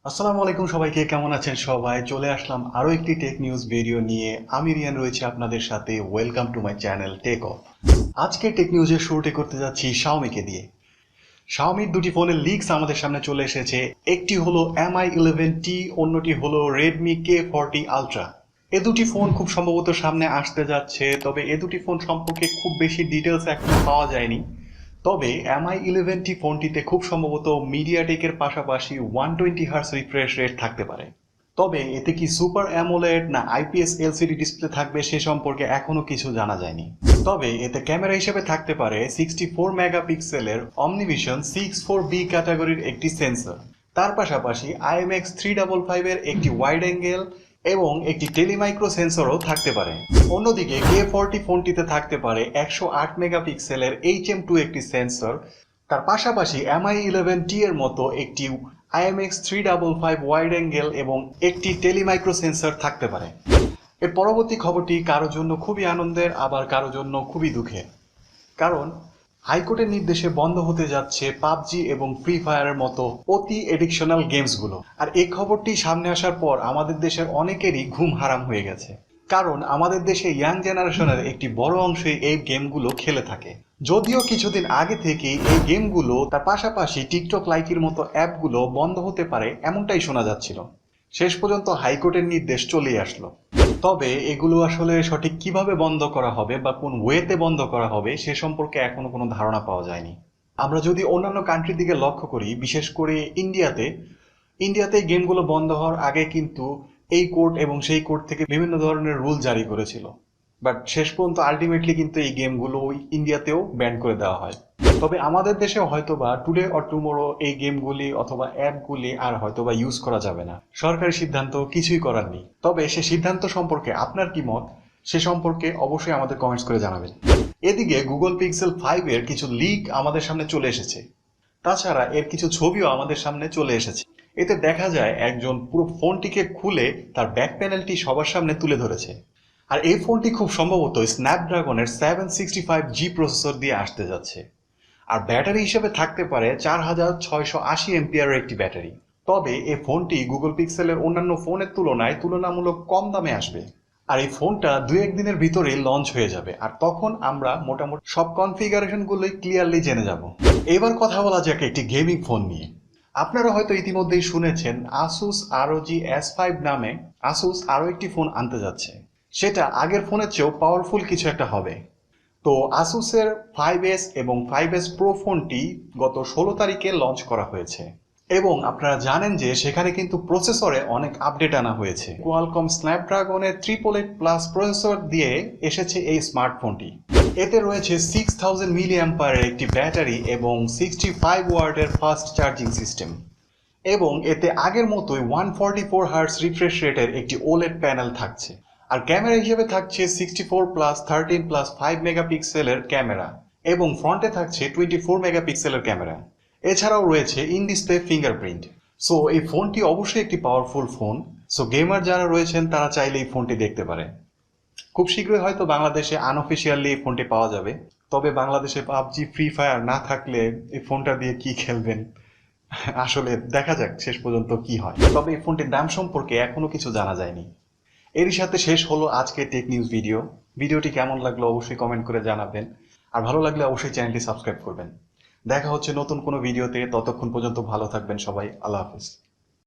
আসসালামু আলাইকুম সবাইকে, কেমন আছেন সবাই? চলে আসলাম আরো একটি টেক নিউজ ভিডিও নিয়ে। আমি রিয়ান রয়েছে আপনাদের সাথে। Welcome to my channel tech off. আজকে টেক নিউজের শুরুটি করতে যাচ্ছি শাওমিকে দিয়ে। শাওমির দুটি ফোনের লিকস আমাদের সামনে চলে এসেছে। একটি হলো Mi11T, অন্যটি হলো Redmi K40 Ultra। এ দুটি ফোন খুব সম্ভবত সামনে আসতে যাচ্ছে, তবে এ দুটি ফোন সম্পর্কে খুব বেশি ডিটেলস এখনো পাওয়া যায়নি। তবে Mi11T ফোনটিতে খুব সম্ভবত মিডিয়াটেকের পাশাপাশি 120 হার্জ রিফ্রেশ রেট থাকতে পারে। তবে এতে কি সুপার অ্যামোলেড না আইপিএস এলসিডি ডিসপ্লে থাকবে সে সম্পর্কে এখনো কিছু জানা যায়নি। তবে এতে ক্যামেরা হিসেবে থাকতে পারে 64 মেগাপিক্সেলের অমনিভিশন 6.4B ক্যাটাগরির একটি সেন্সর। তার পাশাপাশি IMX355 এর একটি ওয়াইড অ্যাঙ্গেল এবং একটি টেলিমাইক্রো সেন্সরও থাকতে পারে। অন্যদিকে K40 ফোনটিতে থাকতে পারে 108 মেগাপিক্সেলের HM2 একটি সেন্সর। তার পাশাপাশি Mi11T এর মতো একটি IMX355 ওয়াইড অ্যাঙ্গেল এবং একটি টেলিমাইক্রো সেন্সর থাকতে পারে। এর পরবর্তী খবরটি কারো জন্য খুবই আনন্দের, আবার কারো জন্য খুবই দুঃখের। কারণ হাইকোর্টের নির্দেশে বন্ধ হতে যাচ্ছে পাবজি এবং ফ্রি ফায়ারের মতো অতি এডিকশনাল গেমসগুলো। আর এই খবরটি সামনে আসার পর আমাদের দেশের অনেকেরই ঘুম হারাম হয়ে গেছে। কারণ আমাদের দেশে ইয়াং জেনারেশনের একটি বড় অংশই এই গেমগুলো খেলে থাকে। যদিও কিছুদিন আগে থেকেই এই গেমগুলো তার পাশাপাশি টিকটক লাইকের মতো অ্যাপগুলো বন্ধ হতে পারে এমনটাই শোনা যাচ্ছিল। শেষ পর্যন্ত হাইকোর্টের নির্দেশ চলেই আসলো। তবে এগুলো আসলে সঠিক কিভাবে বন্ধ করা হবে বা কোন ওয়েতে বন্ধ করা হবে সে সম্পর্কে এখনো কোনো ধারণা পাওয়া যায়নি। আমরা যদি অন্যান্য কান্ট্রির দিকে লক্ষ্য করি, বিশেষ করে ইন্ডিয়াতে গেমগুলো বন্ধ হওয়ার আগে কিন্তু এই কোর্ট এবং সেই কোর্ট থেকে বিভিন্ন ধরনের রুল জারি করেছিল। বাট শেষ পর্যন্ত আলটিমেটলি কিন্তু এই গেমগুলো ইন্ডিয়াতেও ব্যান করে দেওয়া হয়। তবে আমাদের দেশে হয়তোবা টুডে অর টুমোরো এই গেমগুলি অথবা অ্যাপগুলি আর হয়তোবা ইউজ করা যাবে না। সরকারি সিদ্ধান্ত, কিছুই করার নেই। তবে সে সিদ্ধান্ত সম্পর্কে আপনার কি মত সে সম্পর্কে অবশ্যই আমাদের কমেন্টস করে জানাবেন। এদিকে গুগল পিক্সেল 5 এর কিছু লিক আমাদের সামনে চলে এসেছে। তাছাড়া এর কিছু ছবিও আমাদের সামনে চলে এসেছে। এতে দেখা যায় একজন পুরো ফোনটিকে খুলে তার ব্যাক প্যানেলটি সবার সামনে তুলে ধরেছে। আর এই ফোনটি খুব সম্ভবত স্ন্যাপড্রাগনের 765G প্রসেসর দিয়ে আসতে যাচ্ছে। আর ব্যাটারি হিসেবে থাকতে পারে 4680 এমপিআরের একটি ব্যাটারি। তবে এই ফোনটি গুগল পিক্সেলের অন্যান্য ফোনের তুলনায় তুলনামূলক কম দামে আসবে। আর এই ফোনটা 2-1 দিনের ভিতরেই লঞ্চ হয়ে যাবে। আর তখন আমরা মোটামুটি সব কনফিগারেশনগুলোই ক্লিয়ারলি জেনে যাব। এবার কথা বলা যাক একটি গেমিং ফোন নিয়ে। আপনারা হয়তো ইতিমধ্যেই শুনেছেন Asus ROG S5 নামে Asus আরও একটি ফোন আনতে যাচ্ছে। সেটা আগের ফোনের চেয়েও পাওয়ারফুল কিছু একটা হবে। তো আসুসের 5S এবং 5S Pro ফোনটি গত 16 তারিখে লঞ্চ করা হয়েছে। এবং আপনারা জানেন যে সেখানে কিন্তু প্রসেসরে অনেক আপডেট আনা হয়েছে। কোয়ালকম স্ন্যাপড্রাগনের 888+ প্রসেসর দিয়ে এসেছে এই স্মার্টফোনটি। এতে রয়েছে 6000 মিলিঅ্যাম্পারের একটি ব্যাটারি এবং 65 ওয়াটের ফাস্ট চার্জিং সিস্টেম। এবং এতে আগের মতোই 144 হার্টজ রিফ্রেশ রেটের একটি ওলেড প্যানেল থাকছে। আর ক্যামেরা হিসেবে থাকছে 64+13+5 মেগাপিক্সেলের ক্যামেরা এবং ফ্রন্টে থাকছে 24 মেগাপিক্সেলের ক্যামেরা। এছাড়াও রয়েছে ইন ডিসপ্লে ফিঙ্গারপ্রিন্ট। সো এই ফোনটি অবশ্যই একটি পাওয়ারফুল ফোন। সো গেমার যারা রয়েছেন তারা চাইলে এই ফোনটি দেখতে পারে। খুব শীঘ্রই হয়তো বাংলাদেশে আনঅফিসিয়ালি এই ফোনটি পাওয়া যাবে। তবে বাংলাদেশে পাবজি ফ্রি ফায়ার না থাকলে এই ফোনটা দিয়ে কি খেলবেন আসলে দেখা যাক শেষ পর্যন্ত কি হয়। তবে এই ফোনটির দাম সম্পর্কে এখনো কিছু জানা যায়নি। এরই সাথে শেষ হলো আজকের টেক নিউজ ভিডিও। ভিডিওটি কেমন লাগলো অবশ্যই কমেন্ট করে জানাবেন। আর ভালো লাগলে অবশ্যই চ্যানেলটি সাবস্ক্রাইব করবেন। দেখা হচ্ছে নতুন কোনো ভিডিওতে। ততক্ষণ পর্যন্ত ভালো থাকবেন সবাই। আল্লাহ হাফেজ।